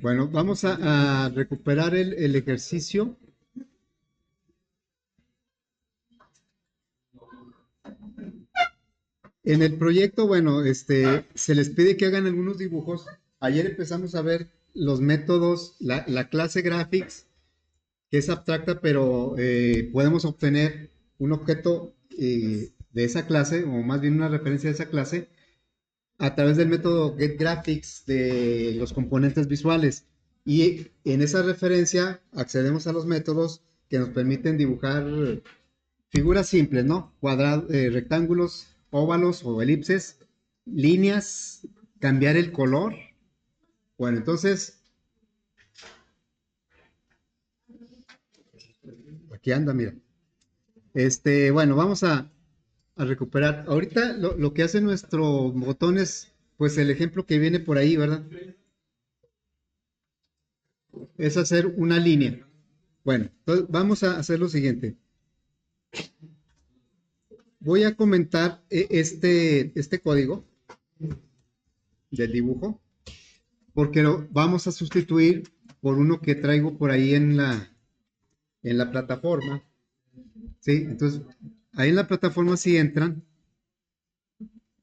Bueno, vamos a recuperar el ejercicio. En el proyecto, bueno, se les pide que hagan algunos dibujos. Ayer empezamos a ver los métodos, la clase graphics, que es abstracta, pero podemos obtener un objeto de esa clase, o más bien una referencia de esa clase, a través del método getGraphics de los componentes visuales. Y en esa referencia accedemos a los métodos que nos permiten dibujar figuras simples, ¿no? Cuadrados, rectángulos, óvalos o elipses, líneas, cambiar el color. Bueno, entonces, aquí anda, mira. Bueno, vamos a recuperar. Ahorita lo que hace nuestro botón es, pues el ejemplo que viene por ahí, ¿verdad? Es hacer una línea. Bueno, entonces vamos a hacer lo siguiente. Voy a comentar este código del dibujo porque lo vamos a sustituir por uno que traigo por ahí en la plataforma. ¿Sí? Entonces, ahí en la plataforma si entran,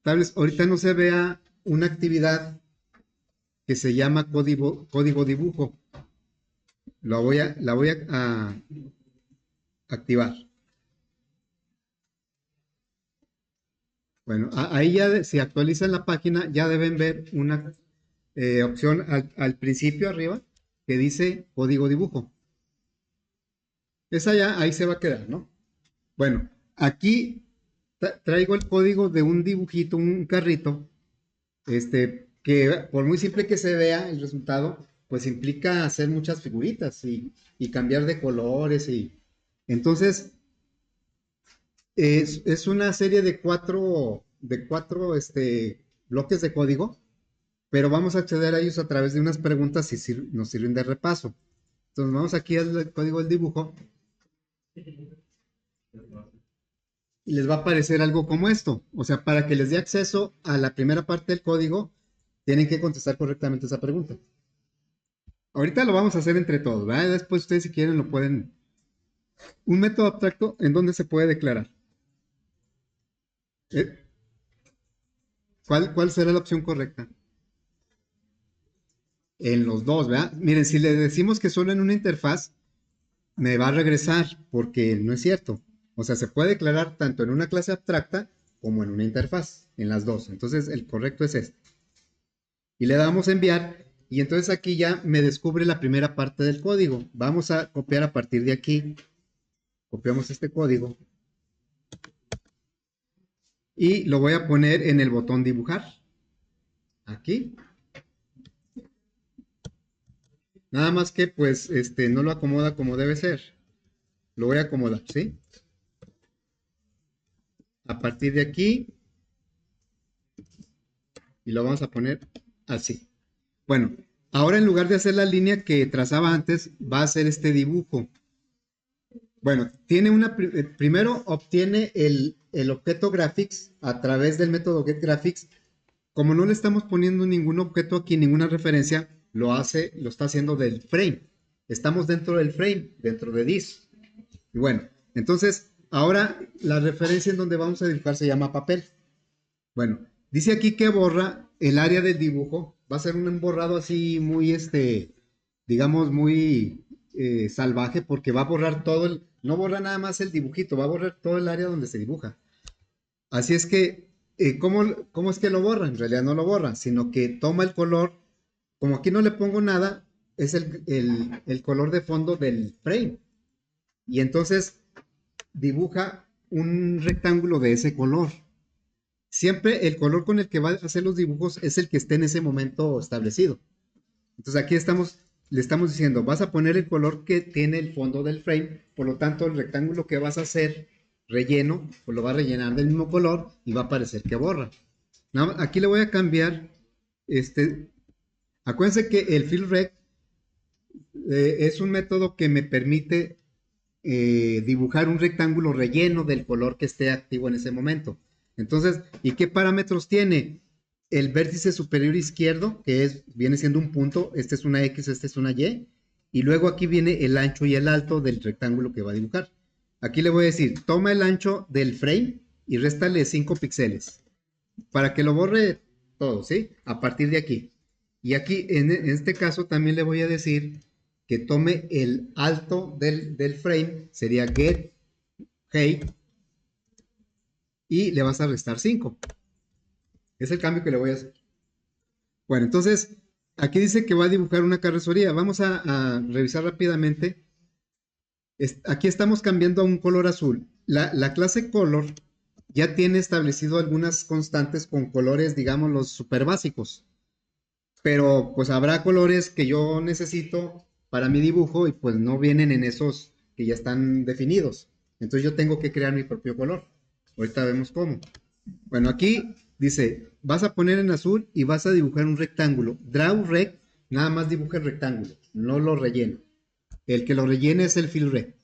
tal vez ahorita no se vea una actividad que se llama código dibujo. La voy a activar. Bueno, ahí ya si actualizan la página ya deben ver una opción al principio arriba que dice código dibujo. Esa ya ahí se va a quedar, ¿no? Bueno, aquí traigo el código de un dibujito, un carrito, que por muy simple que se vea el resultado, pues implica hacer muchas figuritas y cambiar de colores y entonces es una serie de cuatro bloques de código, pero vamos a acceder a ellos a través de unas preguntas y nos sirven de repaso. Entonces vamos aquí al código del dibujo y les va a aparecer algo como esto. O sea, para que les dé acceso a la primera parte del código, tienen que contestar correctamente esa pregunta. Ahorita lo vamos a hacer entre todos, ¿verdad? Después ustedes si quieren lo pueden. Un método abstracto en donde se puede declarar. Eh, ¿Cuál será la opción correcta? En los dos, ¿verdad? Miren, si le decimos que solo en una interfaz, me va a regresar porque no es cierto. O sea, se puede declarar tanto en una clase abstracta como en una interfaz, en las dos. Entonces, el correcto es este. Y le damos a enviar y entonces aquí ya me descubre la primera parte del código. Vamos a copiar a partir de aquí. Copiamos este código y lo voy a poner en el botón dibujar. Aquí. Nada más que pues no lo acomoda como debe ser. Lo voy a acomodar, ¿sí? A partir de aquí y lo vamos a poner así. Bueno, ahora en lugar de hacer la línea que trazaba antes, va a hacer este dibujo. Bueno, tiene primero obtiene el objeto graphics a través del método getGraphics. Como no le estamos poniendo ningún objeto aquí, ninguna referencia, lo está haciendo del frame. Estamos dentro del frame, dentro de this. Y bueno, entonces, ahora la referencia en donde vamos a dibujar se llama papel. Bueno, dice aquí que borra el área del dibujo. Va a ser un borrado así muy, digamos, muy salvaje porque va a borrar no borra nada más el dibujito, va a borrar todo el área donde se dibuja. Así es que, ¿cómo es que lo borra? En realidad no lo borra, sino que toma el color, como aquí no le pongo nada, es el color de fondo del frame. Y entonces dibuja un rectángulo de ese color. Siempre el color con el que va a hacer los dibujos es el que esté en ese momento establecido. Entonces aquí le estamos diciendo, vas a poner el color que tiene el fondo del frame, por lo tanto el rectángulo que vas a hacer relleno, pues lo va a rellenar del mismo color y va a parecer que borra. Aquí le voy a cambiar, acuérdense que el fill rect es un método que me permite dibujar un rectángulo relleno del color que esté activo en ese momento. Entonces, ¿y qué parámetros tiene? el vértice superior izquierdo, viene siendo un punto, este es una X, este es una y luego aquí viene el ancho y el alto del rectángulo que va a dibujar. Aquí le voy a decir, toma el ancho del frame y réstale 5 píxeles, para que lo borre todo, ¿sí? A partir de aquí. Y aquí, en este caso, también le voy a decir que tome el alto del frame, sería get height, y le vas a restar 5. Es el cambio que le voy a hacer. Bueno, entonces, aquí dice que va a dibujar una carrocería. Vamos a revisar rápidamente. Aquí estamos cambiando a un color azul. La clase color ya tiene establecido algunas constantes con colores, digamos, los super básicos. Pero pues habrá colores que yo necesito para mi dibujo y pues no vienen en esos que ya están definidos. Entonces yo tengo que crear mi propio color. Ahorita vemos cómo. Bueno, aquí dice, vas a poner en azul y vas a dibujar un rectángulo. Draw rect, nada más dibuja el rectángulo, no lo relleno. El que lo rellene es el fill rect.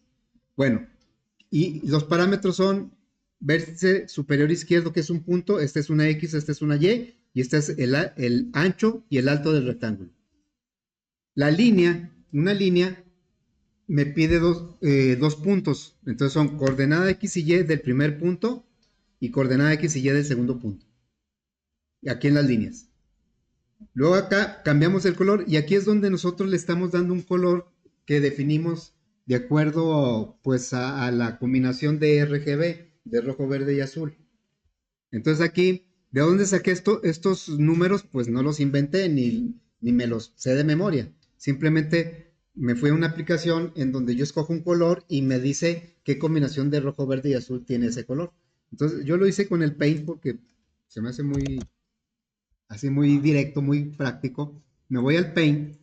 Bueno, y los parámetros son vértice superior izquierdo, que es un punto, este es una X, este es una y este es el ancho y el alto del rectángulo. La línea, una línea, me pide dos puntos. Entonces son coordenada X y Y del primer punto y coordenada X y Y del segundo punto. Aquí en las líneas. Luego acá cambiamos el color y aquí es donde nosotros le estamos dando un color que definimos de acuerdo pues a la combinación de RGB, de rojo, verde y azul. Entonces aquí, ¿de dónde saqué estos números? Pues no los inventé ni me los sé de memoria. Simplemente me fui a una aplicación en donde yo escojo un color y me dice qué combinación de rojo, verde y azul tiene ese color. Entonces yo lo hice con el Paint porque se me hace muy directo, muy práctico. Me voy al Paint.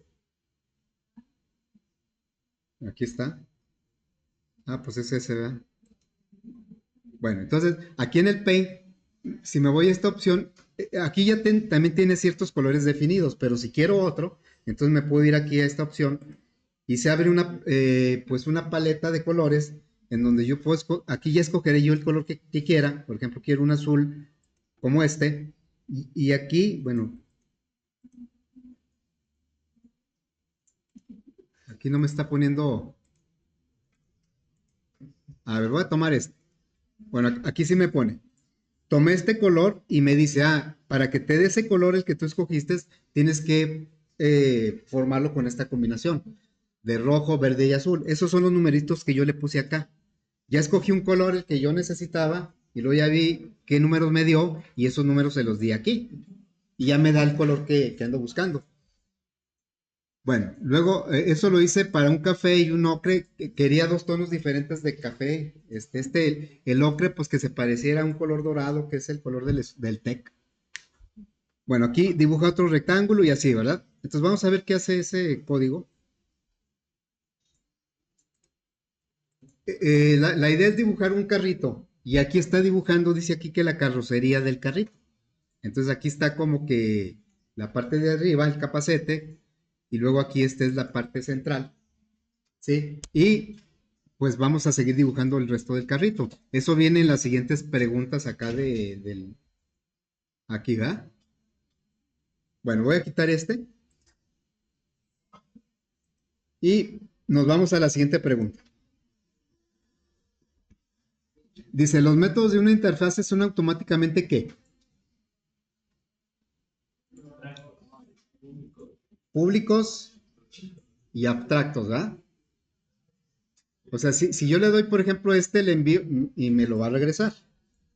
Aquí está. Ah, pues es ese, ¿verdad? Bueno, entonces aquí en el Paint, si me voy a esta opción, aquí ya también tiene ciertos colores definidos, pero si quiero otro, entonces me puedo ir aquí a esta opción y se abre pues una paleta de colores en donde yo puedo, aquí ya escogeré yo el color que quiera. Por ejemplo, quiero un azul como este, y aquí, bueno, aquí no me está poniendo, a ver, voy a tomar este. Bueno, aquí sí me pone. Tomé este color y me dice, para que te dé ese color el que tú escogiste, tienes que formarlo con esta combinación de rojo, verde y azul. Esos son los numeritos que yo le puse acá. Ya escogí un color el que yo necesitaba y luego ya vi qué números me dio y esos números se los di aquí. Y ya me da el color que ando buscando. Bueno, luego eso lo hice para un café y un ocre. Quería dos tonos diferentes de café. El ocre, pues que se pareciera a un color dorado, que es el color del TEC. Bueno, aquí dibuja otro rectángulo y así, ¿verdad? Entonces vamos a ver qué hace ese código. La idea es dibujar un carrito. Y aquí está dibujando, dice aquí que la carrocería del carrito. Entonces aquí está como que la parte de arriba, el capacete, y luego aquí esta es la parte central. ¿Sí? Y pues vamos a seguir dibujando el resto del carrito. Eso viene en las siguientes preguntas acá aquí, ¿va? Bueno, voy a quitar este. Y nos vamos a la siguiente pregunta. Dice, los métodos de una interfaz son automáticamente ¿qué? Públicos y abstractos, ¿verdad? O sea, si yo le doy, por ejemplo, le envío y me lo va a regresar.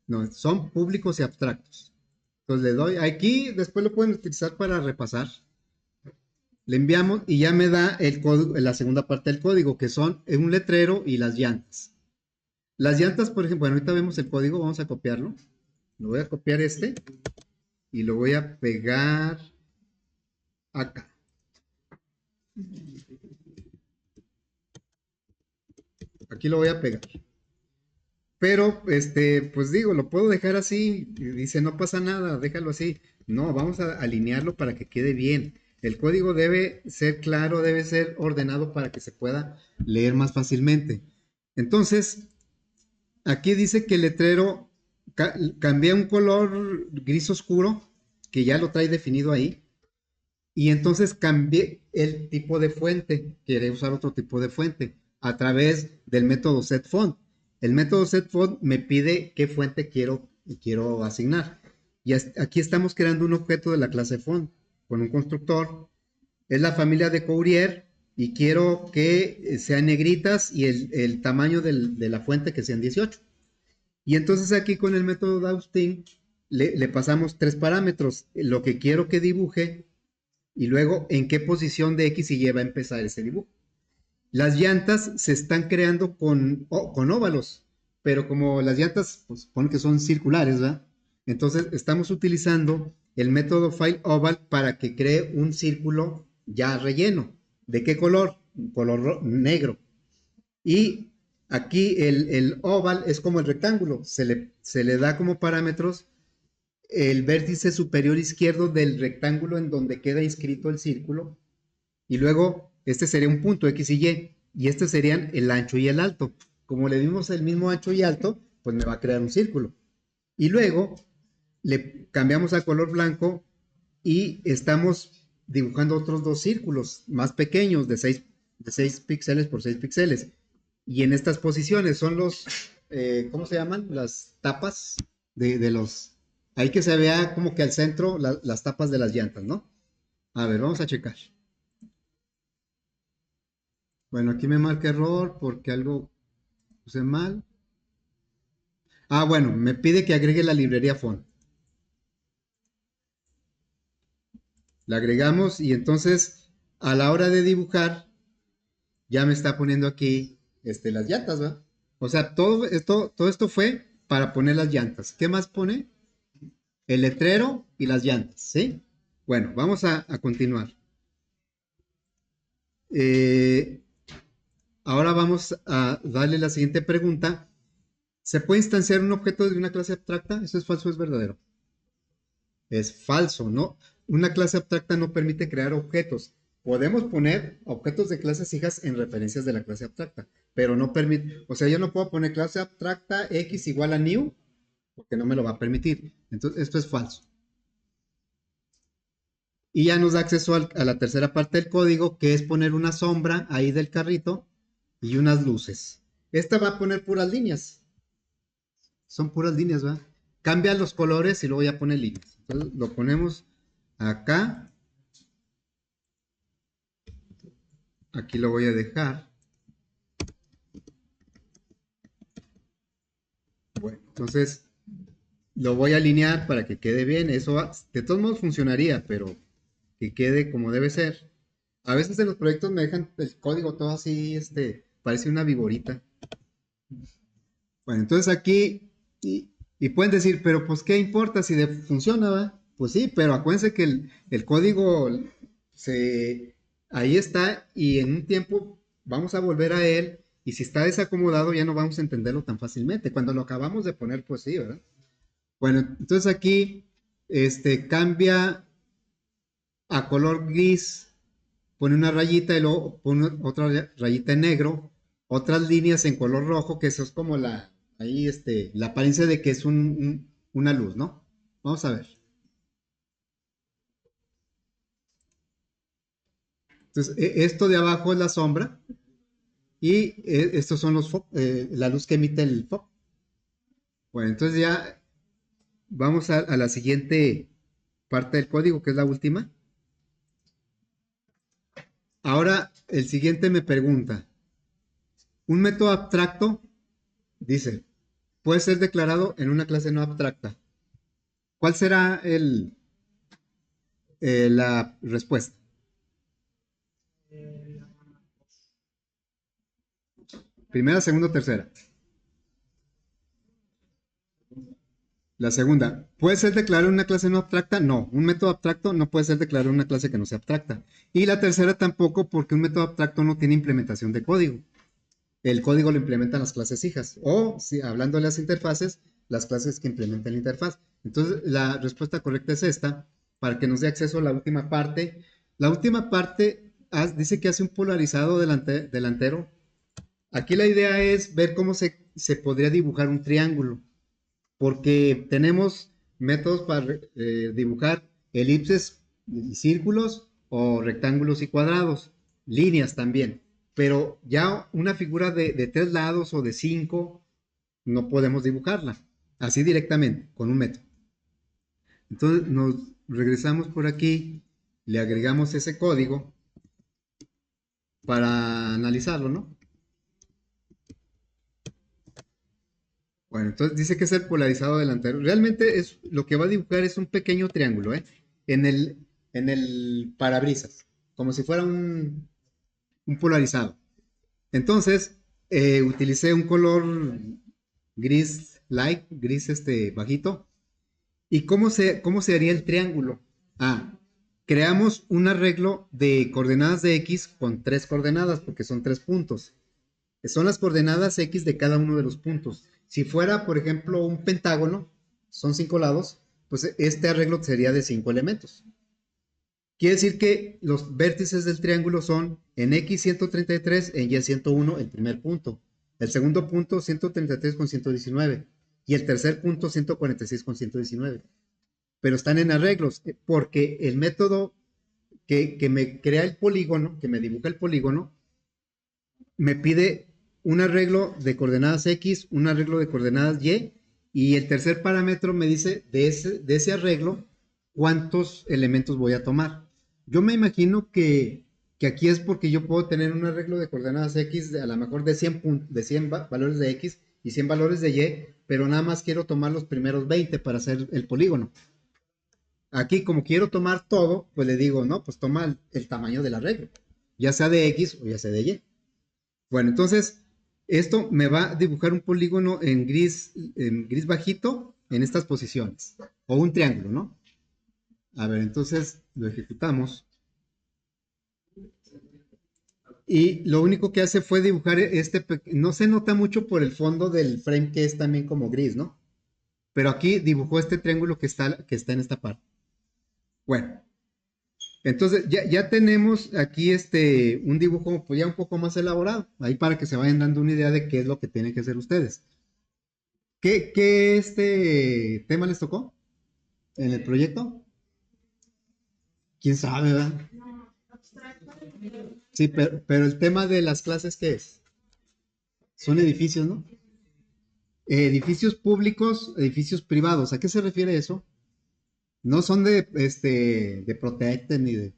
No, son públicos y abstractos. Entonces le doy, aquí después lo pueden utilizar para repasar. Le enviamos y ya me da el código, la segunda parte del código, que son un letrero y las llantas. Las llantas, por ejemplo, bueno, ahorita vemos el código, vamos a copiarlo. Lo voy a copiar y lo voy a pegar acá. Aquí lo voy a pegar. Pero, pues digo, lo puedo dejar así. Y dice, no pasa nada, déjalo así. No, vamos a alinearlo para que quede bien. El código debe ser claro, debe ser ordenado para que se pueda leer más fácilmente. Entonces, aquí dice que el letrero cambia un color gris oscuro que ya lo trae definido ahí. Y entonces cambié el tipo de fuente, quería usar otro tipo de fuente a través del método setFont. El método setFont me pide qué fuente quiero asignar. Y aquí estamos creando un objeto de la clase font con un constructor. Es la familia de Courier y quiero que sean negritas y el tamaño de la fuente que sean 18. Y entonces aquí con el método Austin le pasamos tres parámetros, lo que quiero que dibuje y luego en qué posición de X y Y va a empezar ese dibujo. Las llantas se están creando con óvalos, pero como las llantas, pues supone que son circulares, ¿verdad? Entonces estamos utilizando el método FileOval para que cree un círculo ya relleno. ¿De qué color? Color negro. Y aquí el oval es como el rectángulo, se le da como parámetros el vértice superior izquierdo del rectángulo en donde queda inscrito el círculo y luego este sería un punto X y este serían el ancho y el alto. Como le dimos el mismo ancho y alto, pues me va a crear un círculo. Y luego le cambiamos a color blanco y estamos dibujando otros dos círculos más pequeños de 6 píxeles por 6 píxeles. Y en estas posiciones son ¿cómo se llaman? Las tapas de los... Ahí que se vea como que al centro las tapas de las llantas, ¿no? A ver, vamos a checar. Bueno, aquí me marca error porque algo puse mal. Ah, bueno, me pide que agregue la librería font. La agregamos y entonces a la hora de dibujar ya me está poniendo aquí las llantas, ¿va? O sea, todo esto fue para poner las llantas. ¿Qué más pone? El letrero y las llantas, ¿sí? Bueno, vamos a continuar. Ahora vamos a darle la siguiente pregunta. ¿Se puede instanciar un objeto de una clase abstracta? ¿Eso es falso o es verdadero? Es falso, ¿no? Una clase abstracta no permite crear objetos. Podemos poner objetos de clases hijas en referencias de la clase abstracta, pero no permite, o sea, yo no puedo poner clase abstracta x igual a new, porque no me lo va a permitir. Entonces, esto es falso. Y ya nos da acceso a la tercera parte del código, que es poner una sombra ahí del carrito y unas luces. Esta va a poner puras líneas. Son puras líneas, ¿va? Cambia los colores y luego ya pone líneas. Entonces lo ponemos acá. Aquí lo voy a dejar. Bueno, entonces lo voy a alinear para que quede bien. Eso de todos modos funcionaría, pero que quede como debe ser. A veces en los proyectos me dejan el código todo así, parece una viborita. Bueno, entonces aquí, y pueden decir, pero pues, ¿qué importa si funciona, va? Pues sí, pero acuérdense que el código ahí está y en un tiempo vamos a volver a él y si está desacomodado ya no vamos a entenderlo tan fácilmente. Cuando lo acabamos de poner, pues sí, ¿verdad? Bueno, entonces aquí, cambia a color gris, pone una rayita y luego pone otra rayita en negro, otras líneas en color rojo, que eso es como ahí la apariencia de que es una luz, ¿no? Vamos a ver. Entonces, esto de abajo es la sombra y estos son la luz que emite el foco. Bueno, entonces ya vamos a la siguiente parte del código, que es la última. Ahora, el siguiente me pregunta, un método abstracto, dice, puede ser declarado en una clase no abstracta. ¿Cuál será la respuesta? Primera, segunda, tercera. La segunda, ¿puede ser declarado en una clase no abstracta? No, un método abstracto no puede ser declarado en una clase que no sea abstracta. Y la tercera tampoco, porque un método abstracto no tiene implementación de código. El código lo implementan las clases hijas. O, si hablando de las interfaces, las clases que implementan la interfaz. Entonces, la respuesta correcta es esta, para que nos dé acceso a la última parte. La última parte dice que hace un polarizado delantero. Aquí la idea es ver cómo se podría dibujar un triángulo porque tenemos métodos para dibujar elipses y círculos o rectángulos y cuadrados, líneas también. Pero ya una figura de 3 lados o de 5 no podemos dibujarla así directamente con un método. Entonces nos regresamos por aquí, le agregamos ese código para analizarlo, ¿no? Bueno, entonces dice que es el polarizado delantero. Realmente es lo que va a dibujar es un pequeño triángulo, ¿eh? En el parabrisas, como si fuera un polarizado. Entonces, utilicé un color gris light, gris bajito. ¿Y cómo se haría el triángulo? Ah, creamos un arreglo de coordenadas de X con 3 coordenadas, porque son 3 puntos. Son las coordenadas X de cada uno de los puntos. Si fuera, por ejemplo, un pentágono, son 5 lados, pues este arreglo sería de 5 elementos. Quiere decir que los vértices del triángulo son en X 133, en Y 101 el primer punto. El segundo punto 133 con 119 y el tercer punto 146 con 119. Pero están en arreglos porque el método que me crea el polígono, que me dibuja el polígono, me pide un arreglo de coordenadas X, un arreglo de coordenadas y el tercer parámetro me dice de ese arreglo cuántos elementos voy a tomar. Yo me imagino que aquí es porque yo puedo tener un arreglo de coordenadas X a lo mejor de 100 valores de X y 100 valores de Y, pero nada más quiero tomar los primeros 20 para hacer el polígono. Aquí, como quiero tomar todo, pues le digo, no, pues toma el tamaño del arreglo, ya sea de X o ya sea de Y. Bueno, entonces, esto me va a dibujar un polígono en gris bajito en estas posiciones, o un triángulo, ¿no? A ver, entonces lo ejecutamos. Y lo único que hace fue dibujar no se nota mucho por el fondo del frame que es también como gris, ¿no? Pero aquí dibujó este triángulo que está en esta parte. Bueno, entonces ya tenemos aquí un dibujo pues ya un poco más elaborado, ahí para que se vayan dando una idea de qué es lo que tienen que hacer ustedes. ¿Qué tema les tocó en el proyecto? ¿Quién sabe, verdad? Sí, pero el tema de las clases, ¿qué es? Son edificios, ¿no? Edificios públicos, edificios privados. ¿A qué se refiere eso? No son de Protected ni de...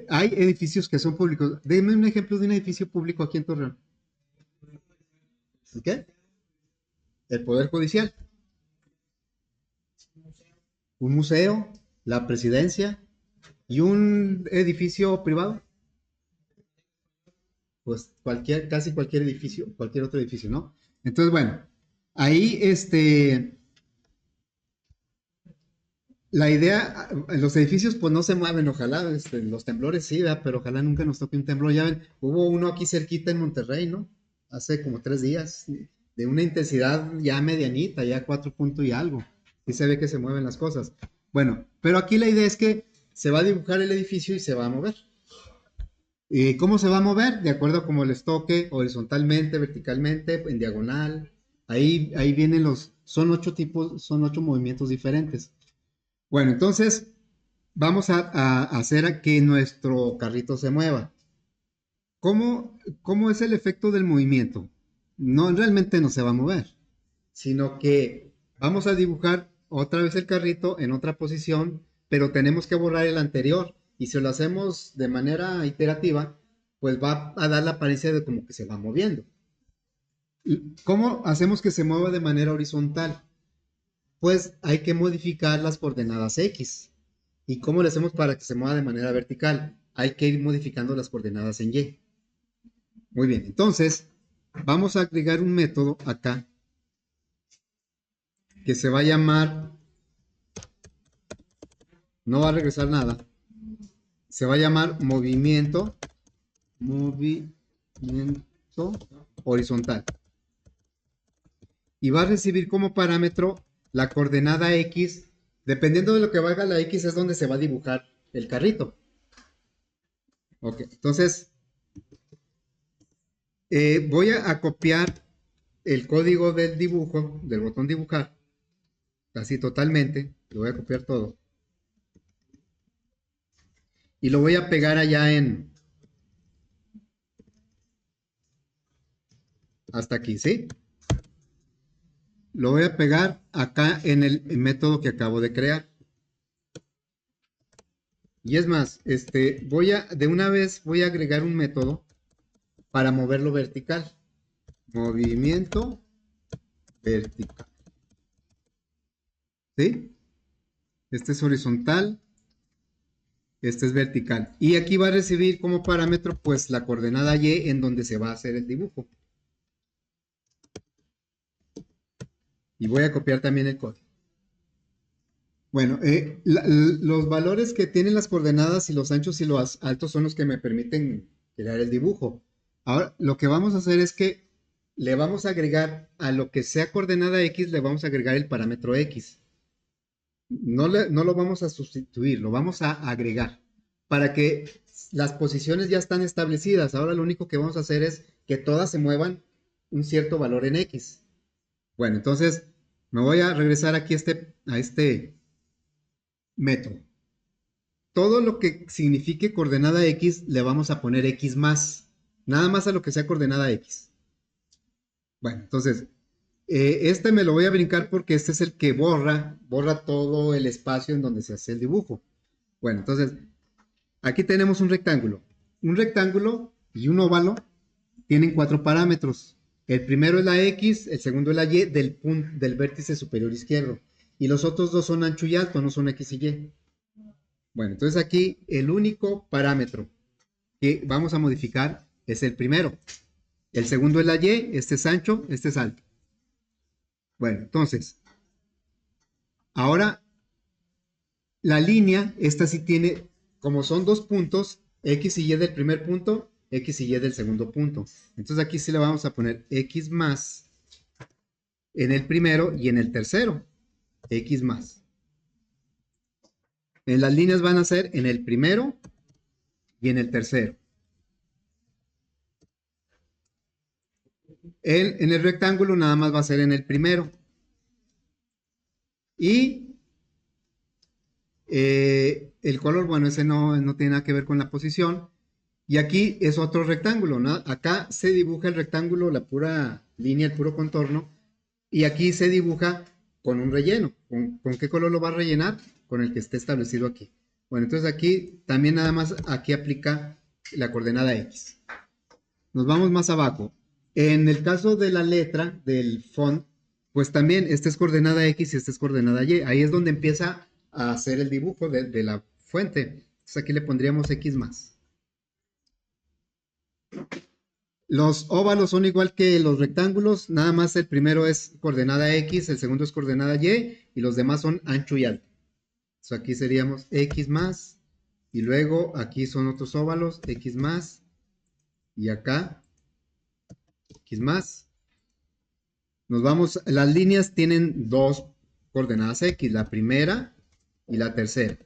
hay edificios que son públicos. Deme un ejemplo de un edificio público aquí en Torreón. ¿Qué? El Poder Judicial, un museo, la presidencia y un edificio privado. Pues casi cualquier edificio, cualquier otro edificio, ¿no? Entonces, bueno, ahí la idea, los edificios pues no se mueven, ojalá, los temblores sí, ¿verdad? Pero ojalá nunca nos toque un temblor. Ya ven, hubo uno aquí cerquita en Monterrey, ¿no? Hace como 3 días, de una intensidad ya medianita, ya 4 puntos y algo. Sí se ve que se mueven las cosas. Bueno, pero aquí la idea es que se va a dibujar el edificio y se va a mover. ¿Y cómo se va a mover? De acuerdo a cómo les toque, horizontalmente, verticalmente, en diagonal. Ahí vienen son 8 tipos, son 8 movimientos diferentes. Bueno, entonces vamos a hacer a que nuestro carrito se mueva. ¿Cómo es el efecto del movimiento? No, realmente no se va a mover, sino que vamos a dibujar otra vez el carrito en otra posición, pero tenemos que borrar el anterior. Y si lo hacemos de manera iterativa, pues va a dar la apariencia de como que se va moviendo. ¿Cómo hacemos que se mueva de manera horizontal? Pues hay que modificar las coordenadas X. ¿Y cómo le hacemos para que se mueva de manera vertical? Hay que ir modificando las coordenadas en Y. Muy bien, entonces vamos a agregar un método acá que se va a llamar, no va a regresar nada, se va a llamar movimiento horizontal. Y va a recibir como parámetro la coordenada X. Dependiendo de lo que valga la X es donde se va a dibujar el carrito. Ok, entonces voy a copiar el código del dibujo, del botón dibujar, casi totalmente, lo voy a copiar todo. y lo voy a pegar allá hasta aquí, ¿sí? Lo voy a pegar acá en el método que acabo de crear. Y es más, de una vez voy a agregar un método para moverlo vertical. Movimiento vertical. ¿Sí? Este es horizontal, este es vertical. Y aquí va a recibir como parámetro pues la coordenada Y en donde se va a hacer el dibujo. Y voy a copiar también el código. Bueno, los valores que tienen las coordenadas y los anchos y los altos son los que me permiten crear el dibujo. Ahora, lo que vamos a hacer es que le vamos a agregar a lo que sea coordenada X, le vamos a agregar el parámetro X. No lo vamos a sustituir, lo vamos a agregar para que las posiciones ya están establecidas. Ahora lo único que vamos a hacer es que todas se muevan un cierto valor en X. Bueno, entonces me voy a regresar aquí a este método. Todo lo que signifique coordenada X le vamos a poner X más. Nada más a lo que sea coordenada X. Bueno, entonces, este me lo voy a brincar porque este es el que borra todo el espacio en donde se hace el dibujo. Bueno, entonces, aquí tenemos un rectángulo. Un rectángulo y un óvalo tienen 4 parámetros. El primero es la X, el segundo es la Y del vértice superior izquierdo. Y los otros dos son ancho y alto, no son X y Y. Bueno, entonces aquí el único parámetro que vamos a modificar es el primero. El segundo es la Y, este es ancho, este es alto. Bueno, entonces, ahora la línea, esta sí tiene, como son dos puntos, X y Y del primer punto, X y Y del segundo punto. Entonces aquí sí le vamos a poner X más en el primero y en el tercero, X más. En las líneas van a ser en el primero y en el tercero. En el rectángulo nada más va a ser en el primero. Y el color, bueno, ese no tiene nada que ver con la posición. Y aquí es otro rectángulo, ¿no? Acá se dibuja el rectángulo, la pura línea, el puro contorno. Y aquí se dibuja con un relleno. ¿Con qué color lo va a rellenar? Con el que esté establecido aquí. Bueno, entonces aquí también nada más aquí aplica la coordenada X. Nos vamos más abajo. En el caso de la letra, del font, pues también esta es coordenada X y esta es coordenada Y. Ahí es donde empieza a hacer el dibujo de la fuente. Entonces aquí le pondríamos X más. Los óvalos son igual que los rectángulos, nada más el primero es coordenada X, el segundo es coordenada Y y los demás son ancho y alto. Entonces aquí seríamos X más y luego aquí son otros óvalos, X más y acá X más. Nos vamos, las líneas tienen dos coordenadas X, la primera y la tercera.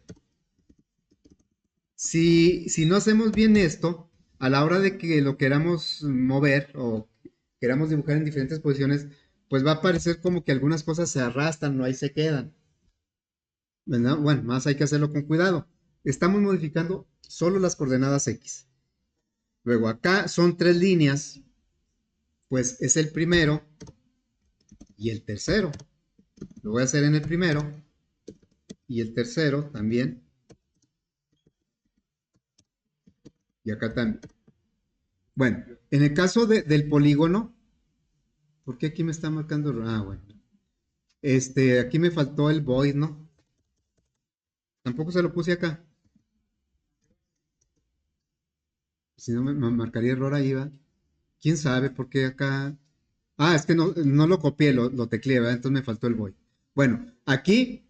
Si no hacemos bien esto, a la hora de que lo queramos mover o queramos dibujar en diferentes posiciones, pues va a parecer como que algunas cosas se arrastran, no ahí se quedan. ¿Verdad? Bueno, más hay que hacerlo con cuidado. Estamos modificando solo las coordenadas X. Luego acá son 3 líneas, pues es el primero y el tercero. Lo voy a hacer en el primero y el tercero también. Y acá también. Bueno, en el caso del polígono, ¿por qué aquí me está marcando? Ah, bueno. Aquí me faltó el void, ¿no? Tampoco se lo puse acá. Si no, me marcaría error ahí, ¿va? ¿Quién sabe por qué acá? Ah, es que no lo copié, lo tecleé, ¿verdad? Entonces me faltó el void. Bueno, aquí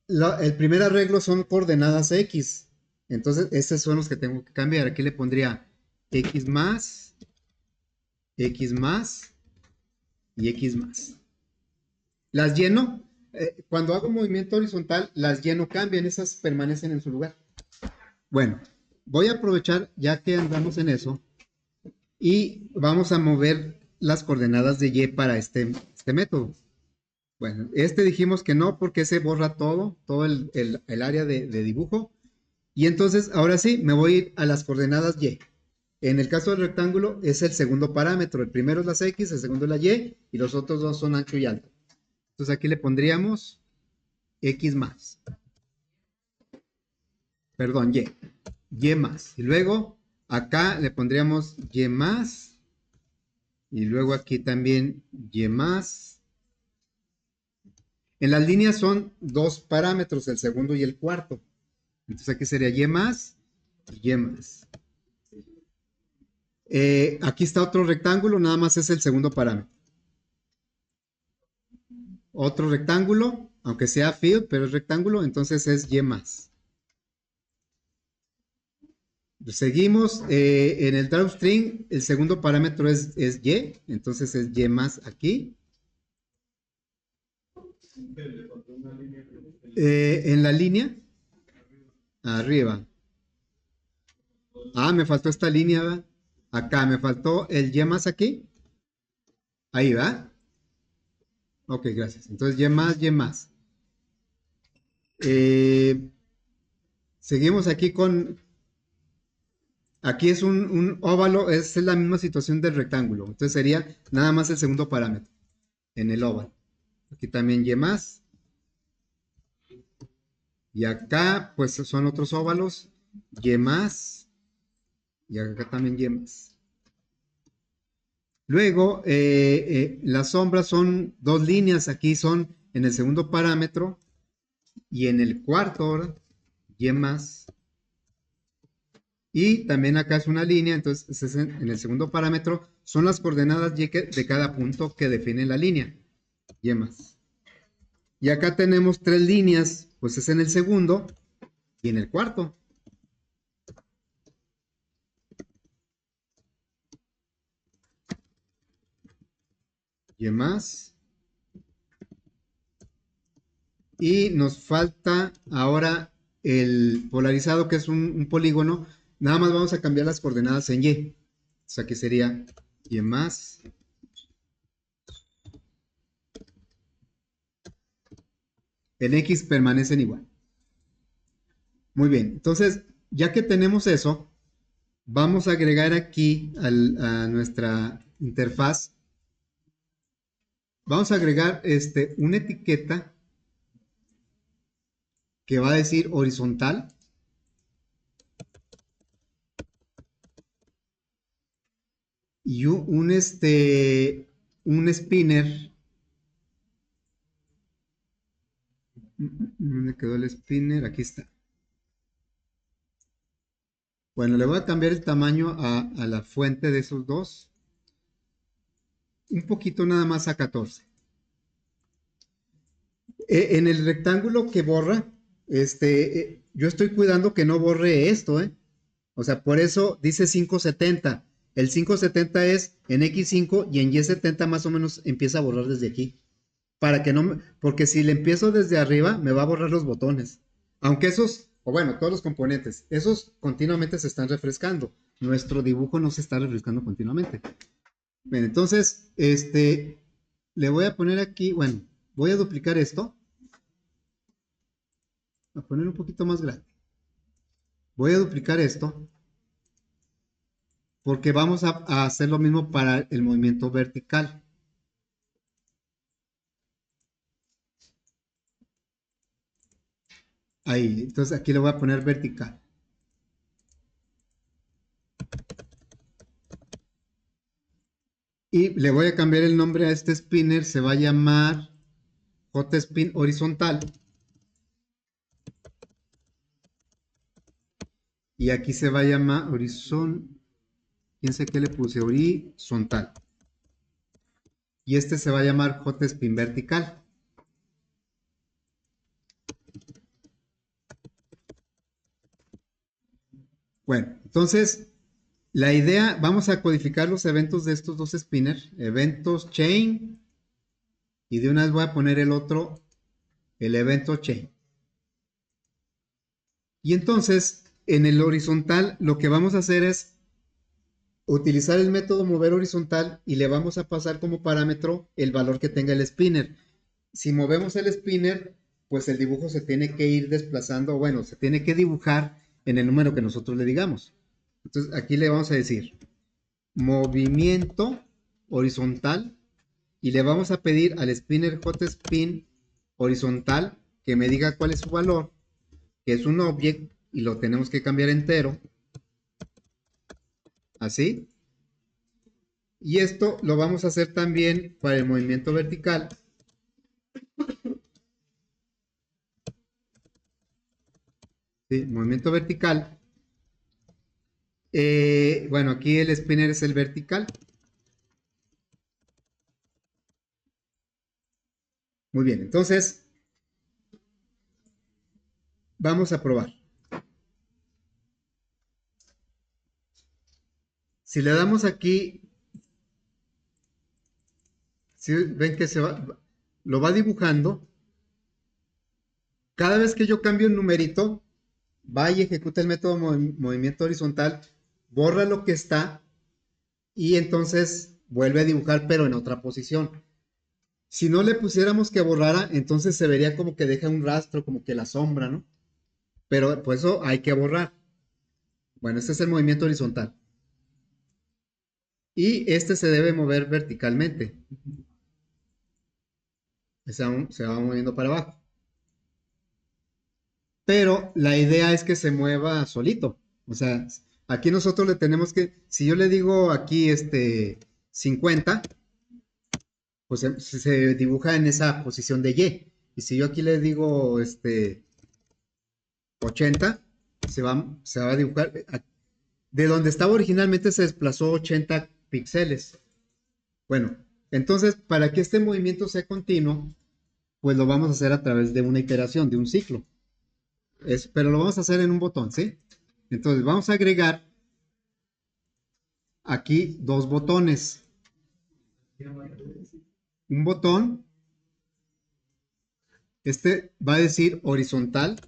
el primer arreglo son coordenadas X. Entonces, estos son los que tengo que cambiar. Aquí le pondría X más y X más. Las lleno. Cuando hago movimiento horizontal, las lleno cambian, esas permanecen en su lugar. Bueno, voy a aprovechar ya que andamos en eso y vamos a mover las coordenadas de Y para este método. Bueno, dijimos que no porque se borra todo el área de dibujo Y entonces, ahora sí, me voy a ir a las coordenadas Y. En el caso del rectángulo es el segundo parámetro. El primero es las X, el segundo es la Y y los otros dos son ancho y alto. Entonces aquí le pondríamos X más. Perdón, Y. Y más. Y luego acá le pondríamos Y más. Y luego aquí también Y más. En las líneas son dos parámetros, el segundo y el cuarto. Entonces aquí sería Y más y Y más. Aquí está otro rectángulo, nada más es el segundo parámetro. Otro rectángulo, aunque sea field, pero es rectángulo, entonces es Y más. Seguimos en el drawstring, el segundo parámetro es Y, entonces es Y más aquí. En la línea, arriba. Ah, me faltó esta línea, ¿verdad? Acá, me faltó el Y más aquí. Ahí va. Ok, gracias. Entonces, Y más, Y más. Eh, seguimos aquí con... Aquí es un óvalo, es la misma situación del rectángulo. Entonces sería nada más el segundo parámetro en el óvalo. Aquí también Y más. Y acá, pues son otros óvalos. Y más. Y acá también Y más. Luego, las sombras son dos líneas. Aquí son en el segundo parámetro. Y en el cuarto, ahora, Y más. Y también acá es una línea. Entonces, es en el segundo parámetro son las coordenadas Y de cada punto que define la línea. Y más. Y acá tenemos tres líneas. Pues es en el segundo y en el cuarto. Y más. Y nos falta ahora el polarizado, que es un polígono. Nada más vamos a cambiar las coordenadas en Y. O sea que sería Y más. En X permanecen igual. Muy bien. Entonces, ya que tenemos eso, vamos a agregar aquí a nuestra interfaz. Vamos a agregar una etiqueta que va a decir horizontal. Y un spinner. ¿Dónde quedó el spinner? Aquí está. Bueno, le voy a cambiar el tamaño a la fuente de esos dos. Un poquito nada más a 14. En el rectángulo que borra, yo estoy cuidando que no borre esto, ¿eh? O sea, por eso dice 570. El 570 es en X5 y en Y70 más o menos empieza a borrar desde aquí. Para que no, porque si le empiezo desde arriba, me va a borrar los botones. Aunque esos, o bueno, todos los componentes, esos continuamente se están refrescando. Nuestro dibujo no se está refrescando continuamente. Bien, entonces, le voy a poner aquí, bueno, voy a duplicar esto. A poner un poquito más grande. Voy a duplicar esto. Porque vamos a hacer lo mismo para el movimiento vertical. Ahí, entonces aquí le voy a poner vertical. Y le voy a cambiar el nombre a este spinner, se va a llamar J-Spin horizontal. Y aquí se va a llamar horizontal. Piense que le puse horizontal. Y este se va a llamar J-Spin vertical. Bueno, entonces la idea, vamos a codificar los eventos de estos dos spinners, eventos chain, y de una vez voy a poner el otro, el evento chain. Y entonces, en el horizontal, lo que vamos a hacer es utilizar el método mover horizontal y le vamos a pasar como parámetro el valor que tenga el spinner. Si movemos el spinner, pues el dibujo se tiene que ir desplazando, bueno, se tiene que dibujar en el número que nosotros le digamos. Entonces aquí le vamos a decir movimiento horizontal y le vamos a pedir al spinner JSpin horizontal que me diga cuál es su valor, que es un object y lo tenemos que cambiar entero, así. Y esto lo vamos a hacer también para el movimiento vertical. ¿Sí? Movimiento vertical. Bueno, aquí el spinner es el vertical. Muy bien, entonces vamos a probar. Si le damos aquí, si ven que lo va dibujando, cada vez que yo cambio un numerito, va y ejecuta el método movimiento horizontal, borra lo que está y entonces vuelve a dibujar, pero en otra posición. Si no le pusiéramos que borrara, entonces se vería como que deja un rastro, como que la sombra, ¿no? Pero por eso hay que borrar. Bueno, este es el movimiento horizontal. Y este se debe mover verticalmente. Se va moviendo para abajo. Pero la idea es que se mueva solito. O sea, aquí nosotros le tenemos que, si yo le digo aquí 50, pues se dibuja en esa posición de Y. Y si yo aquí le digo 80, se va a dibujar. De donde estaba originalmente se desplazó 80 píxeles. Bueno, entonces para que este movimiento sea continuo, pues lo vamos a hacer a través de una iteración, de un ciclo. Pero lo vamos a hacer en un botón, ¿sí? Entonces vamos a agregar aquí dos botones. Un botón, va a decir horizontal.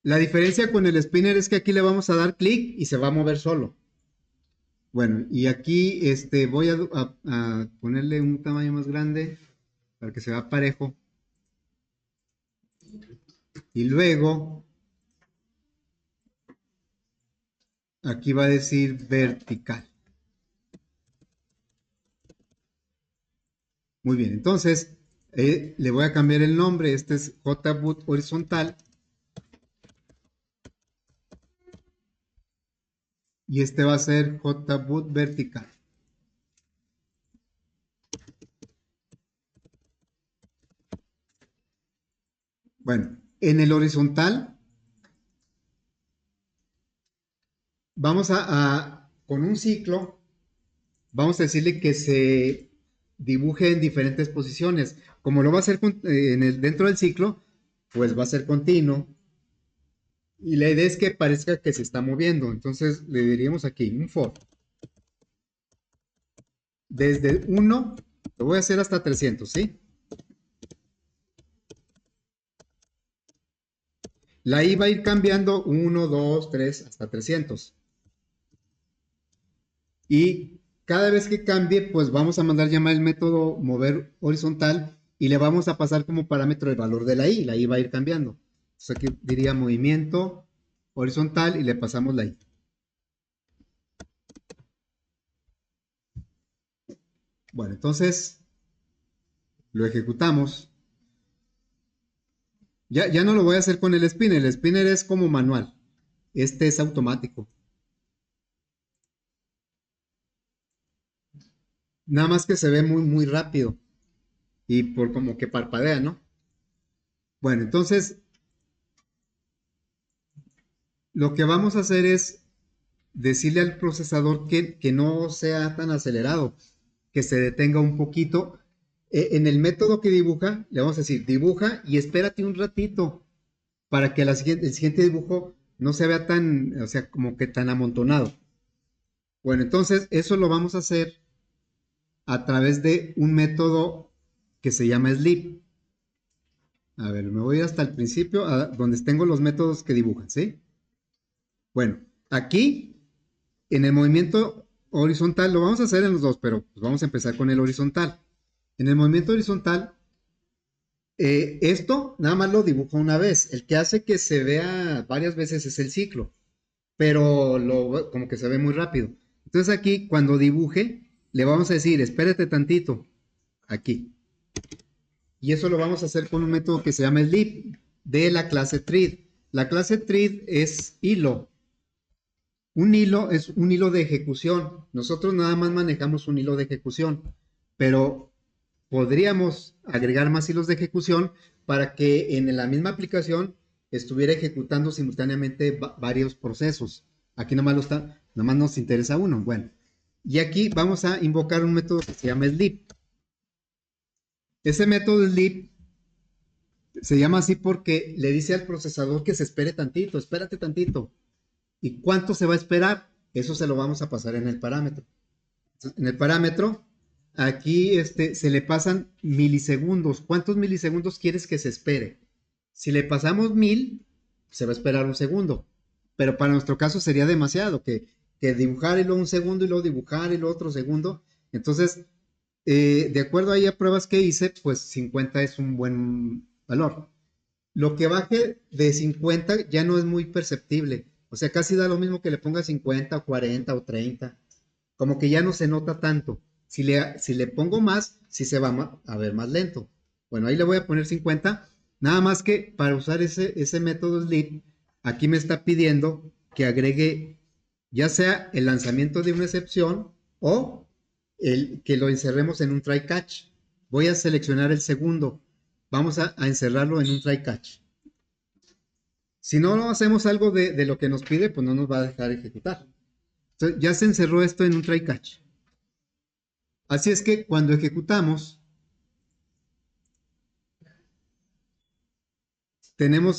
La diferencia con el spinner es que aquí le vamos a dar clic y se va a mover solo. Bueno, y aquí voy a ponerle un tamaño más grande para que se vea parejo. Y luego, aquí va a decir vertical. Muy bien, entonces le voy a cambiar el nombre. Este es JBoot horizontal. Y este va a ser JBoot vertical. Bueno, en el horizontal vamos con un ciclo, vamos a decirle que se dibuje en diferentes posiciones. Como lo va a hacer dentro del ciclo, pues va a ser continuo. Y la idea es que parezca que se está moviendo. Entonces le diríamos aquí un for. Desde 1, lo voy a hacer hasta 300, ¿sí? La i va a ir cambiando 1, 2, 3, hasta 300. Y cada vez que cambie, pues vamos a mandar llamar el método mover horizontal y le vamos a pasar como parámetro el valor de la i. La i va a ir cambiando. Entonces aquí diría movimiento horizontal y le pasamos la i. Bueno, entonces lo ejecutamos. Ya no lo voy a hacer con el spinner. El spinner es como manual. Este es automático. Nada más que se ve muy, muy rápido. Y por como que parpadea, ¿no? Bueno, entonces lo que vamos a hacer es decirle al procesador que no sea tan acelerado, que se detenga un poquito. En el método que dibuja, le vamos a decir, dibuja y espérate un ratito para que el siguiente dibujo no se vea tan, o sea, como que tan amontonado. Bueno, entonces eso lo vamos a hacer a través de un método que se llama sleep. A ver, me voy a ir hasta el principio, donde tengo los métodos que dibujan, ¿sí? Bueno, aquí en el movimiento horizontal, lo vamos a hacer en los dos, pero pues vamos a empezar con el horizontal. En el movimiento horizontal Esto nada más lo dibujo una vez. El que hace que se vea varias veces es el ciclo, pero como que se ve muy rápido. Entonces aquí, cuando dibuje, le vamos a decir, espérate tantito, aquí. Y eso lo vamos a hacer con un método que se llama el lib de la clase thread. La clase thread es hilo. Un hilo es un hilo de ejecución. Nosotros nada más manejamos un hilo de ejecución, pero podríamos agregar más hilos de ejecución para que en la misma aplicación estuviera ejecutando simultáneamente varios procesos. Aquí nomás nos interesa uno. Bueno, y aquí vamos a invocar un método que se llama sleep. Ese método sleep se llama así porque le dice al procesador que se espere tantito, espérate tantito. ¿Y cuánto se va a esperar? Eso se lo vamos a pasar en el parámetro. En el parámetro, aquí se le pasan milisegundos. ¿Cuántos milisegundos quieres que se espere? Si le pasamos 1000, se va a esperar un segundo. Pero para nuestro caso sería demasiado que dibujar y luego un segundo y luego dibujar y luego otro segundo. Entonces, de acuerdo ahí a pruebas que hice, pues 50 es un buen valor. Lo que baje de 50 ya no es muy perceptible. O sea, casi da lo mismo que le ponga 50 o 40 o 30. Como que ya no se nota tanto. Si le pongo más, sí se va a ver más lento. Bueno, ahí le voy a poner 50. Nada más que para usar ese método sleep, aquí me está pidiendo que agregue ya sea el lanzamiento de una excepción o que lo encerremos en un try catch. Voy a seleccionar el segundo. Vamos a encerrarlo en un try catch. Si no hacemos algo de lo que nos pide, pues no nos va a dejar ejecutar. Entonces, ya se encerró esto en un try catch. Así es que cuando ejecutamos,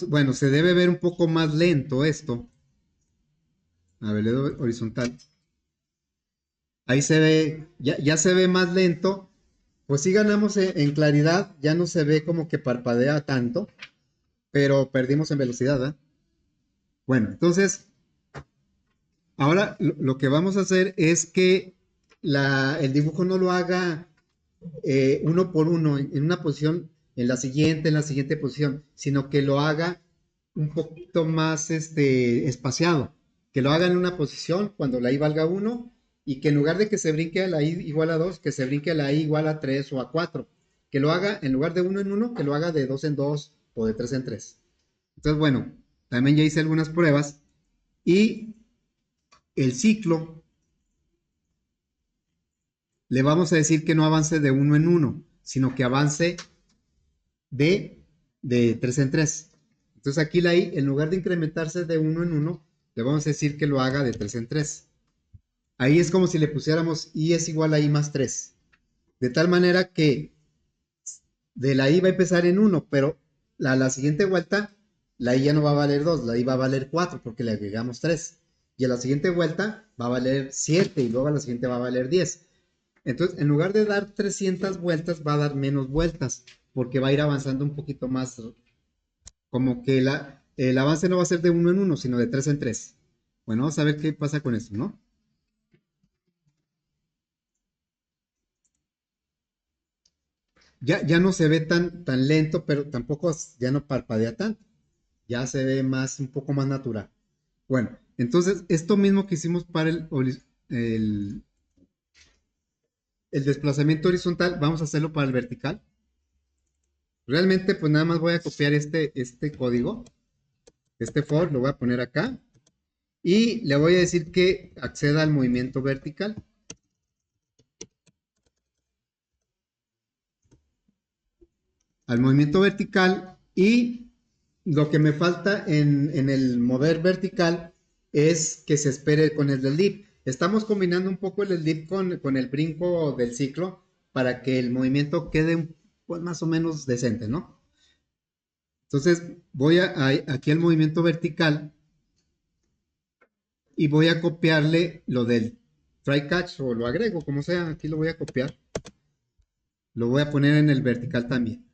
bueno, se debe ver un poco más lento esto. A ver, le doy horizontal. Ahí se ve, ya se ve más lento. Pues sí ganamos en claridad, ya no se ve como que parpadea tanto, pero perdimos en velocidad, ¿verdad? Bueno, entonces, ahora lo que vamos a hacer es que el dibujo no lo haga uno por uno, en una posición, en la siguiente posición, sino que lo haga un poquito más espaciado, que lo haga en una posición cuando la i valga 1 y que en lugar de que se brinque a la i igual a 2, que se brinque a la i igual a 3 o a 4, que lo haga en lugar de uno en uno, que lo haga de 2 en 2 o de 3 en 3. Entonces, bueno, también ya hice algunas pruebas y el ciclo le vamos a decir que no avance de uno en uno, sino que avance de, de 3 en 3. Entonces aquí la i, en lugar de incrementarse de uno en uno, le vamos a decir que lo haga de 3 en 3. Ahí es como si le pusiéramos i es igual a i más 3. De tal manera que de la i va a empezar en 1, pero la siguiente vuelta, la i ya no va a valer 2, la i va a valer 4 porque le agregamos 3. Y a la siguiente vuelta va a valer 7 y luego a la siguiente va a valer 10. Entonces, en lugar de dar 300 vueltas, va a dar menos vueltas porque va a ir avanzando un poquito más, como que el avance no va a ser de uno en uno, sino de 3 en 3. Bueno, vamos a ver qué pasa con esto, ¿no? Ya no se ve tan lento, pero tampoco ya no parpadea tanto. Ya se ve un poco más natural. Bueno, entonces esto mismo que hicimos para el, el desplazamiento horizontal, vamos a hacerlo para el vertical. Realmente, pues nada más voy a copiar este código, este for, lo voy a poner acá y le voy a decir que acceda al movimiento vertical. Al movimiento vertical y lo que me falta en el mover vertical es que se espere con el del dip. Estamos combinando un poco el dip con el brinco del ciclo para que el movimiento quede pues, más o menos decente, ¿no? Entonces voy aquí al movimiento vertical y voy a copiarle lo del try catch o lo agrego, como sea, aquí lo voy a copiar. Lo voy a poner en el vertical también.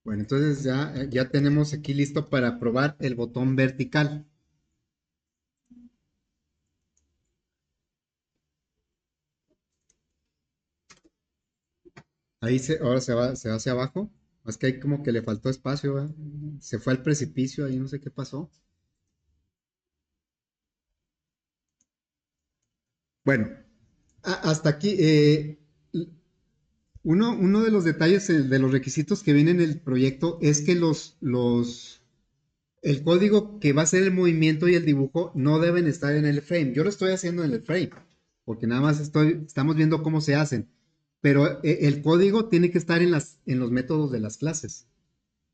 Bueno, entonces ya tenemos aquí listo para probar el botón vertical. Ahora se va hacia abajo. Es que ahí como que le faltó espacio, ¿verdad? Se fue al precipicio, ahí no sé qué pasó. Bueno, hasta aquí. Uno de los detalles de los requisitos que viene en el proyecto es que el código que va a hacer el movimiento y el dibujo no deben estar en el frame. Yo lo estoy haciendo en el frame, porque nada más estamos viendo cómo se hacen. Pero el código tiene que estar en los métodos de las clases.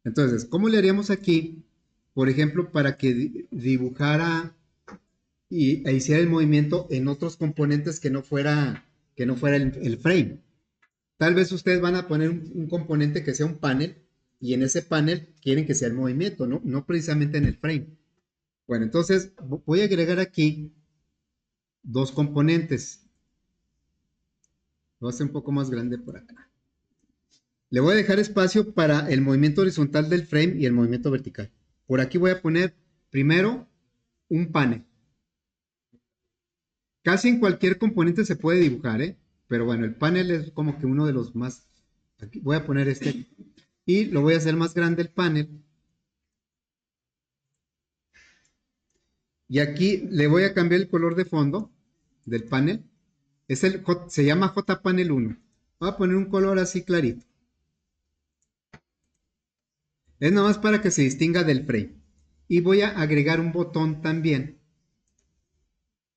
Entonces, ¿cómo le haríamos aquí? Por ejemplo, para que dibujara e hiciera el movimiento en otros componentes que no fuera el frame. Tal vez ustedes van a poner un componente que sea un panel y en ese panel quieren que sea el movimiento, no precisamente en el frame. Bueno, entonces voy a agregar aquí dos componentes. Lo voy a hacer un poco más grande por acá. Le voy a dejar espacio para el movimiento horizontal del frame y el movimiento vertical. Por aquí voy a poner primero un panel. Casi en cualquier componente se puede dibujar, ¿eh? Pero bueno, el panel es como que uno de los más... Aquí voy a poner este y lo voy a hacer más grande el panel. Y aquí le voy a cambiar el color de fondo del panel. Se llama JPanel 1. Voy a poner un color así clarito. Es nada más para que se distinga del frame. Y voy a agregar un botón también.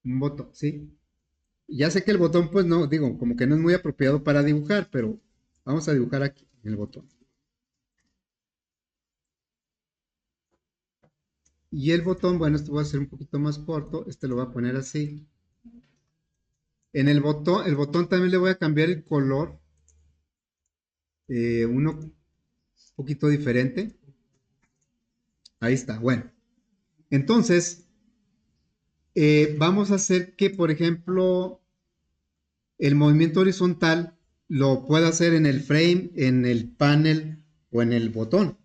Un botón, ¿sí? Ya sé que el botón, pues no, digo, como que no es muy apropiado para dibujar, pero vamos a dibujar aquí el botón. Y el botón, bueno, esto va a ser un poquito más corto. Este lo voy a poner así. El botón también le voy a cambiar el color. Uno un poquito diferente. Ahí está, bueno. Entonces, vamos a hacer que, por ejemplo, el movimiento horizontal lo pueda hacer en el frame, en el panel o en el botón.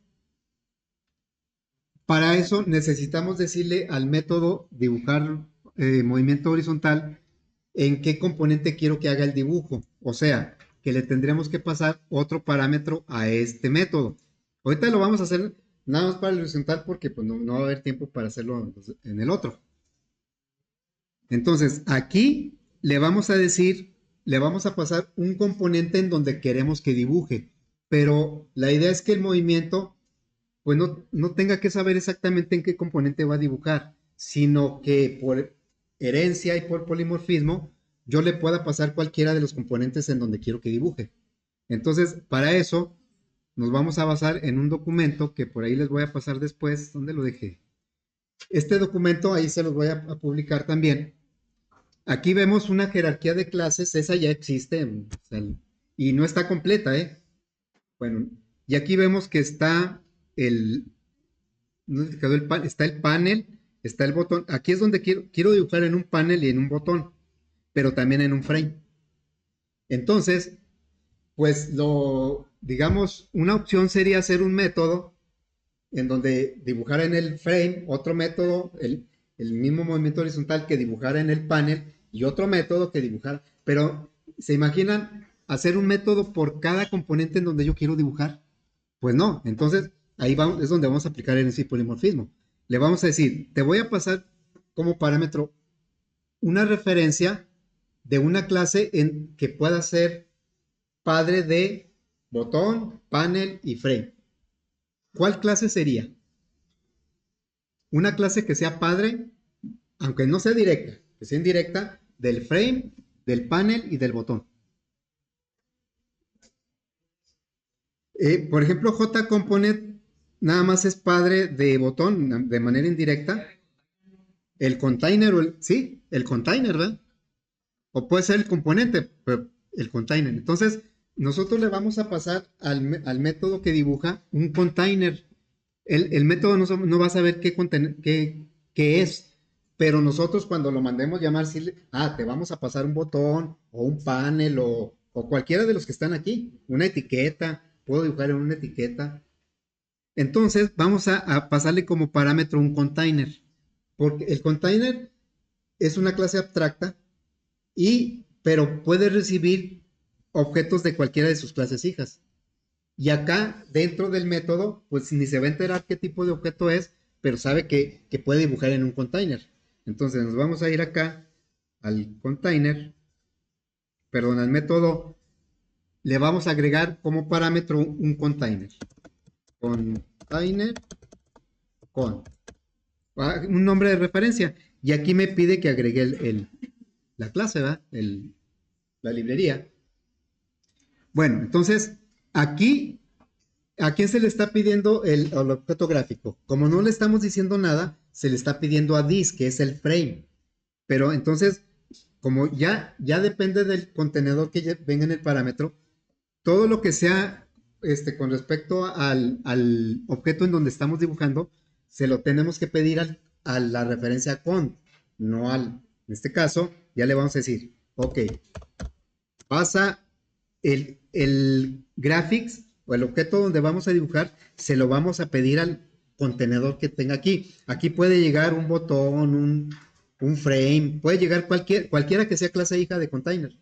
Para eso necesitamos decirle al método dibujar movimiento horizontal en qué componente quiero que haga el dibujo. O sea, que le tendremos que pasar otro parámetro a este método. Ahorita lo vamos a hacer nada más para el horizontal porque pues, no va a haber tiempo para hacerlo en el otro. Entonces, aquí le vamos a pasar un componente en donde queremos que dibuje, pero la idea es que el movimiento, pues no tenga que saber exactamente en qué componente va a dibujar, sino que por herencia y por polimorfismo, yo le pueda pasar cualquiera de los componentes en donde quiero que dibuje. Entonces, para eso, nos vamos a basar en un documento que por ahí les voy a pasar después. ¿Dónde lo dejé? Este documento ahí se los voy a publicar también. Aquí vemos una jerarquía de clases, esa ya existe, o sea, y no está completa, ¿eh? Bueno, y aquí vemos que está el, ¿dónde se quedó está el panel, está el botón. Aquí es donde quiero dibujar en un panel y en un botón, pero también en un frame. Entonces, pues digamos, una opción sería hacer un método en donde dibujara en el frame otro método, el mismo movimiento horizontal que dibujara en el panel y otro método que dibujara. Pero, ¿se imaginan hacer un método por cada componente en donde yo quiero dibujar? Pues no. Entonces, ahí es donde vamos a aplicar el polimorfismo. Le vamos a decir, te voy a pasar como parámetro una referencia de una clase que pueda ser padre de botón, panel y frame. ¿Cuál clase sería? Una clase que sea padre, aunque no sea directa, que sea indirecta, del frame, del panel y del botón. Por ejemplo, JComponent nada más es padre de botón de manera indirecta. El container, sí, el container, ¿verdad? O puede ser el componente, pero el container. Entonces, nosotros le vamos a pasar al método que dibuja un container. El método no va a saber qué es, pero nosotros cuando lo mandemos llamar, te vamos a pasar un botón o un panel o cualquiera de los que están aquí, una etiqueta, puedo dibujar en una etiqueta. Entonces vamos a pasarle como parámetro un container, porque el container es una clase abstracta pero puede recibir objetos de cualquiera de sus clases hijas. Y acá, dentro del método, pues ni se va a enterar qué tipo de objeto es, pero sabe que puede dibujar en un container. Entonces nos vamos a ir acá al container, perdón, al método, le vamos a agregar como parámetro un container. Container con un nombre de referencia. Y aquí me pide que agregue la clase, ¿verdad? La librería. Bueno, entonces aquí, ¿a quién se le está pidiendo el objeto gráfico? Como no le estamos diciendo nada, se le está pidiendo a this, que es el frame. Pero entonces, como ya depende del contenedor que venga en el parámetro, todo lo que sea con respecto al objeto en donde estamos dibujando, se lo tenemos que pedir a la referencia con, no al. En este caso, ya le vamos a decir, ok, pasa el graphics o el objeto donde vamos a dibujar, se lo vamos a pedir al contenedor que tenga aquí. Aquí puede llegar un botón, un frame, puede llegar cualquiera que sea clase hija de container.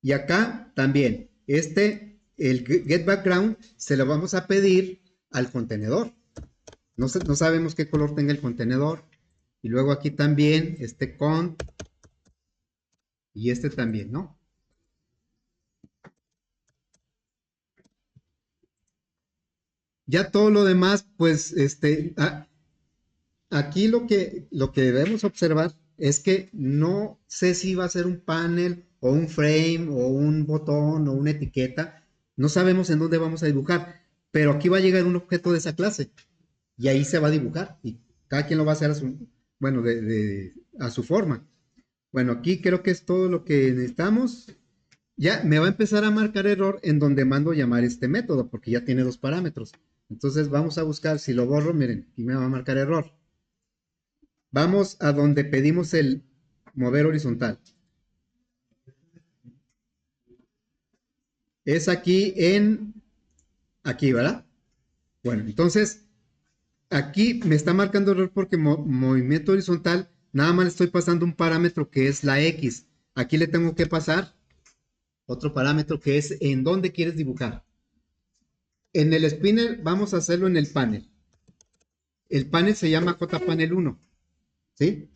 Y acá también, el get background, se lo vamos a pedir al contenedor. No sabemos qué color tenga el contenedor. Y luego aquí también, con, y también, ¿no? Ya todo lo demás, pues, aquí lo que debemos observar es que no sé si va a ser un panel o un frame o un botón o una etiqueta. No sabemos en dónde vamos a dibujar, pero aquí va a llegar un objeto de esa clase y ahí se va a dibujar y cada quien lo va a hacer bueno, a su forma. Bueno, aquí creo que es todo lo que necesitamos. Ya me va a empezar a marcar error en donde mando llamar este método porque ya tiene dos parámetros. Entonces vamos a buscar, si lo borro, miren, aquí me va a marcar error. Vamos a donde pedimos el mover horizontal. Es aquí, ¿verdad? Bueno, entonces, aquí me está marcando error porque movimiento horizontal, nada más le estoy pasando un parámetro que es la X. Aquí le tengo que pasar otro parámetro que es en dónde quieres dibujar. En el spinner vamos a hacerlo en el panel. El panel se llama JPanel 1, ¿sí?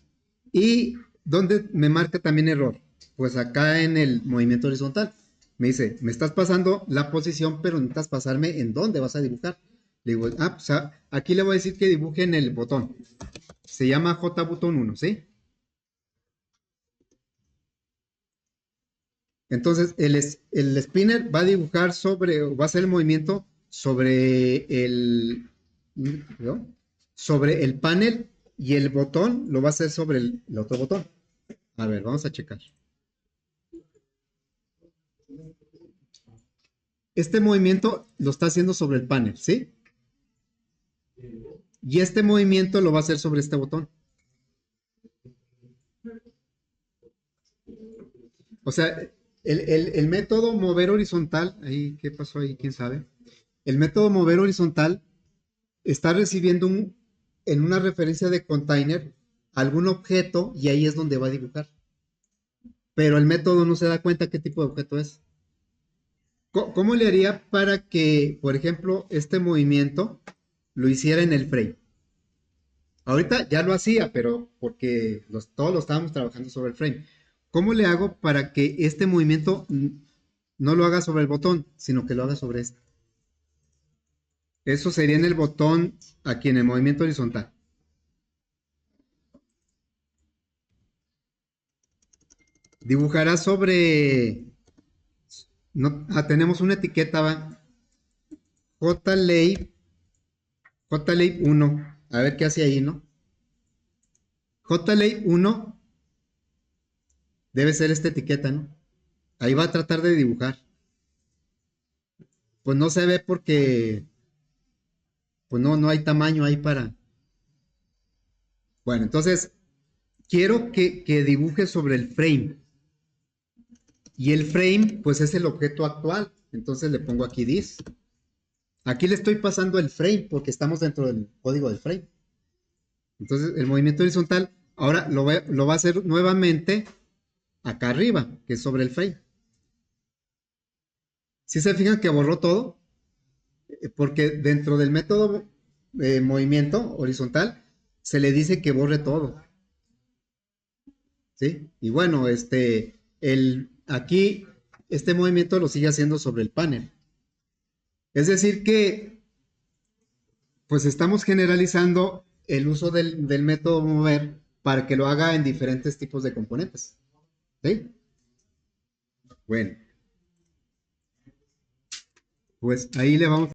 Y ¿dónde me marca también error? Pues acá en el movimiento horizontal. Me dice, me estás pasando la posición, pero necesitas pasarme en dónde vas a dibujar. Le digo, pues aquí le voy a decir que dibuje en el botón. Se llama JButton 1, ¿sí? Entonces, el spinner va a dibujar va a hacer el movimiento ¿no? Sobre el panel y el botón lo va a hacer sobre el otro botón. A ver, vamos a checar. Este movimiento lo está haciendo sobre el panel, ¿sí? Y este movimiento lo va a hacer sobre este botón. O sea, el método mover horizontal, ahí, ¿qué pasó ahí? ¿Quién sabe? El método mover horizontal está recibiendo en una referencia de container algún objeto y ahí es donde va a dibujar. Pero el método no se da cuenta qué tipo de objeto es. ¿Cómo le haría para que, por ejemplo, este movimiento lo hiciera en el frame? Ahorita ya lo hacía, pero porque todos lo estábamos trabajando sobre el frame. ¿Cómo le hago para que este movimiento no lo haga sobre el botón, sino que lo haga sobre este? Eso sería en el botón, aquí en el movimiento horizontal. Dibujará sobre... No, tenemos una etiqueta, va. JLape 1. A ver qué hace ahí, ¿no? JLape 1 debe ser esta etiqueta, ¿no? Ahí va a tratar de dibujar. Pues no se ve porque pues no hay tamaño ahí para... Bueno, entonces quiero que dibuje sobre el frame. Y el frame, pues es el objeto actual. Entonces le pongo aquí this. Aquí le estoy pasando el frame porque estamos dentro del código del frame. Entonces el movimiento horizontal ahora lo va a hacer nuevamente acá arriba, que es sobre el frame. ¿Sí se fijan que borró todo? Porque dentro del método movimiento horizontal se le dice que borre todo, ¿sí? Y bueno, aquí este movimiento lo sigue haciendo sobre el panel. Es decir que, pues estamos generalizando el uso del método mover para que lo haga en diferentes tipos de componentes, ¿sí? Bueno, pues ahí le vamos